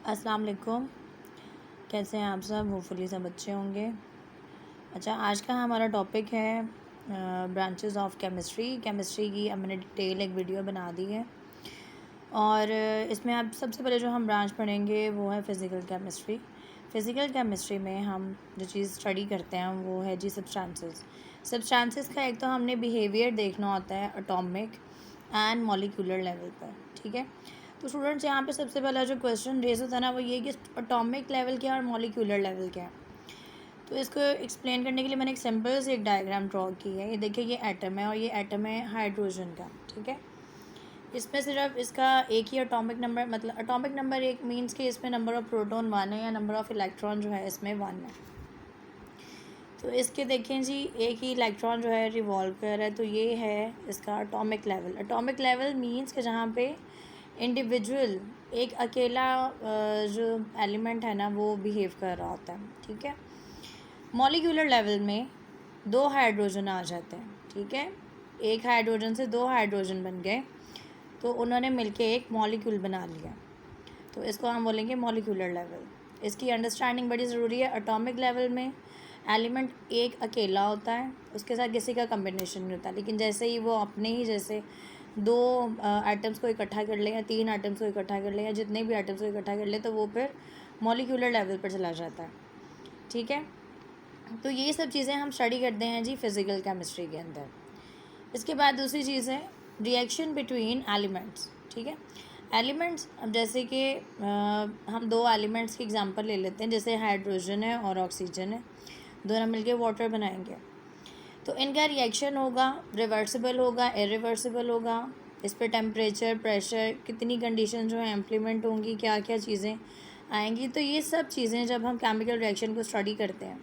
अस्सलाम वालेकुम। कैसे हैं आप सब? होपफुली सब अच्छे होंगे। अच्छा, आज का हमारा टॉपिक है ब्रांचेस ऑफ केमिस्ट्री की। अब मैंने डिटेल एक वीडियो बना दी है और इसमें आप सबसे पहले जो हम ब्रांच पढ़ेंगे वो है फ़िज़िकल केमिस्ट्री। फ़िज़िकल केमिस्ट्री में हम जो चीज़ स्टडी करते हैं वो है जी सब्सटेंसेस का एक तो हमने बिहेवियर देखना होता है एटॉमिक एंड मॉलिक्यूलर लेवल पर, ठीक है। तो स्टूडेंट्स, यहाँ पे सबसे पहला जो क्वेश्चन रेज होता है ना वो ये कि एटॉमिक लेवल क्या है और मॉलिक्यूलर लेवल क्या है। तो इसको एक्सप्लेन करने के लिए मैंने एक सिंपल से एक डायग्राम ड्रॉ की है। ये देखिए, ये एटम है और ये एटम है हाइड्रोजन का, ठीक है। इसमें सिर्फ इसका एक ही एटॉमिक नंबर, मतलब एटॉमिक नंबर एक मीन्स कि इसमें नंबर ऑफ़ प्रोटॉन 1 है या नंबर ऑफ़ इलेक्ट्रॉन जो है इसमें 1 है। तो इसके देखें जी, एक ही इलेक्ट्रॉन जो है रिवॉल्व कर रहा है, तो ये है इसका atomic level. Atomic level means कि जहाँ पे इंडिविजुअल एक अकेला जो एलिमेंट है ना वो बिहेव कर रहा होता है, ठीक है। मॉलिक्यूलर लेवल में 2 हाइड्रोजन आ जाते हैं, ठीक है। एक हाइड्रोजन से 2 हाइड्रोजन बन गए तो उन्होंने मिलके एक मॉलिक्यूल बना लिया, तो इसको हम बोलेंगे मॉलिक्यूलर लेवल। इसकी अंडरस्टैंडिंग बड़ी ज़रूरी है। एटॉमिक लेवल में एलिमेंट एक अकेला होता है, उसके साथ किसी का कम्बिनेशन नहीं होता, लेकिन जैसे ही वो अपने ही जैसे 2 आइटम्स को इकट्ठा कर ले या 3 आइटम्स को इकट्ठा कर ले या जितने भी आइटम्स को इकट्ठा कर ले तो वो फिर मॉलिक्यूलर लेवल पर चला जाता है, ठीक है। तो ये सब चीज़ें हम स्टडी करते हैं जी फिज़िकल केमिस्ट्री के अंदर। इसके बाद दूसरी चीज़ है रिएक्शन बिटवीन एलिमेंट्स, ठीक है। एलिमेंट्स, अब जैसे कि हम 2 एलिमेंट्स की एग्जांपल ले लेते हैं, जैसे हाइड्रोजन है और ऑक्सीजन है, दोनों मिलके वाटर बनाएंगे। तो इनका रिएक्शन होगा, रिवर्सिबल होगा, इरिवर्सिबल होगा। इस पर टेम्परेचर, प्रेशर, कितनी कंडीशन जो है इम्प्लीमेंट होंगी, क्या क्या चीज़ें आएंगी। तो ये सब चीज़ें जब हम केमिकल रिएक्शन को स्टडी करते हैं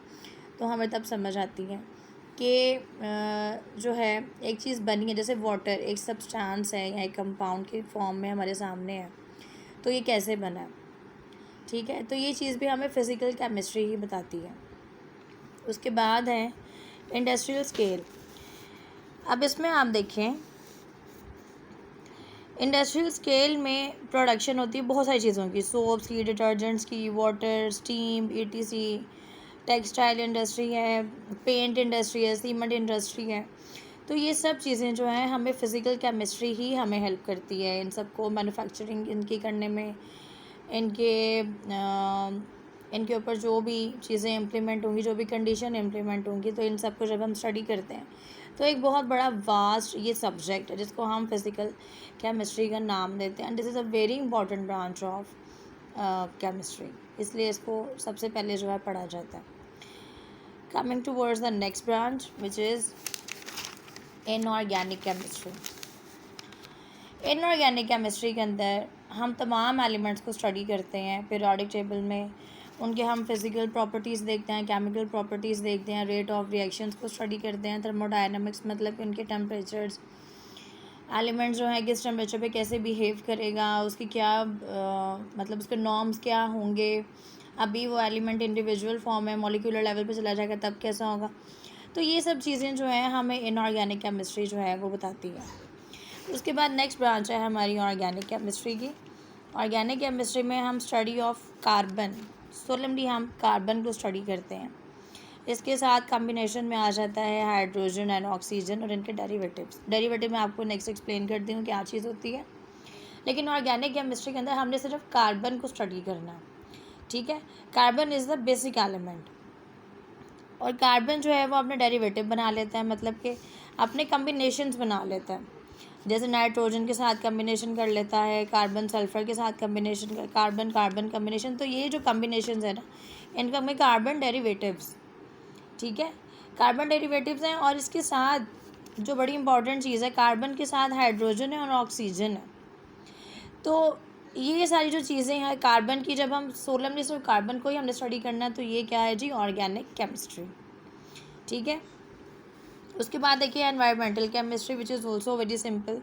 तो हमें तब समझ आती हैं कि जो है एक चीज़ बनी है, जैसे वाटर एक सब्सटेंस है या एक कंपाउंड के फॉर्म में हमारे सामने है, तो ये कैसे बना है, ठीक है। तो ये चीज़ भी हमें फ़िज़िकल केमिस्ट्री ही बताती है। उसके बाद है इंडस्ट्रियल स्केल। अब इसमें आप देखें, इंडस्ट्रियल स्केल में प्रोडक्शन होती है बहुत सारी चीज़ों की, सोप्स की, डिटर्जेंट्स की, water, steam, ETC। Textile industry है, पेंट इंडस्ट्री है, सीमेंट इंडस्ट्री है। तो ये सब चीज़ें जो हैं हमें फ़िज़िकल केमिस्ट्री ही हमें हेल्प करती है इन सबको मैन्युफैक्चरिंग इनकी करने में। इनके ऊपर जो भी चीज़ें इम्प्लीमेंट होंगी, जो भी कंडीशन इम्प्लीमेंट होंगी, तो इन सब को जब हम स्टडी करते हैं तो एक बहुत बड़ा वास्ट ये सब्जेक्ट है जिसको हम फिज़िकल केमिस्ट्री का नाम देते हैं। And this is a very important branch of chemistry, इसलिए इसको सबसे पहले जो है पढ़ा जाता है। Coming towards the next branch which is inorganic chemistry. Inorganic chemistry के अंदर हम तमाम एलिमेंट्स को स्टडी करते हैं पीरियोडिक टेबल में। उनके हम फिज़िकल प्रॉपर्टीज़ देखते हैं, केमिकल प्रॉपर्टीज़ देखते हैं, रेट ऑफ रिएक्शंस को स्टडी करते हैं, थर्मोडायनामिक्स मतलब कि उनके टेम्परेचर्स, एलिमेंट्स जो है किस टेम्परेचर पे कैसे बिहेव करेगा, उसकी क्या मतलब उसके नॉर्म्स क्या होंगे। अभी वो एलिमेंट इंडिविजुअल फॉर्म है, मॉलिक्यूलर लेवल पे चला जाएगा तब कैसा होगा। तो ये सब चीज़ें जो हैं हमें इनऑर्गेनिक केमिस्ट्री जो है वो बताती है। उसके बाद नेक्स्ट ब्रांच है हमारी ऑर्गेनिक केमिस्ट्री की। ऑर्गेनिक केमिस्ट्री में हम स्टडी ऑफ कार्बन, सोलमली हम कार्बन को स्टडी करते हैं। इसके साथ कॉम्बिनेशन में आ जाता है हाइड्रोजन एंड ऑक्सीजन और इनके डेरिवेटिव मैं आपको नेक्स्ट एक्सप्लेन करती हूँ क्या चीज़ होती है। लेकिन ऑर्गेनिक केमिस्ट्री के अंदर हमने सिर्फ कार्बन को स्टडी करना है, ठीक है। Carbon is the basic element और कार्बन जो है वो अपने डेरिवेटिव बना लेता है, मतलब कि अपने कम्बिनेशंस बना लेता है। जैसे नाइट्रोजन के साथ कम्बिनेशन कर लेता है, कार्बन सल्फ़र के साथ कम्बिनेशन कर, कार्बन कार्बन कम्बिनेशन। तो ये जो कम्बिनेशंस है ना इनका हमें कार्बन डेरिवेटिव्स, ठीक है, कार्बन डेरिवेटिव्स हैं। और इसके साथ जो बड़ी इंपॉर्टेंट चीज़ है, कार्बन के साथ हाइड्रोजन है और ऑक्सीजन है। तो ये सारी जो चीज़ें हैं कार्बन की, जब हम सोलमली सिर्फ कार्बन को ही हमने स्टडी करना है तो ये क्या है जी, ऑर्गेनिक केमिस्ट्री, ठीक है। उसके बाद देखिए environmental chemistry which is also very simple.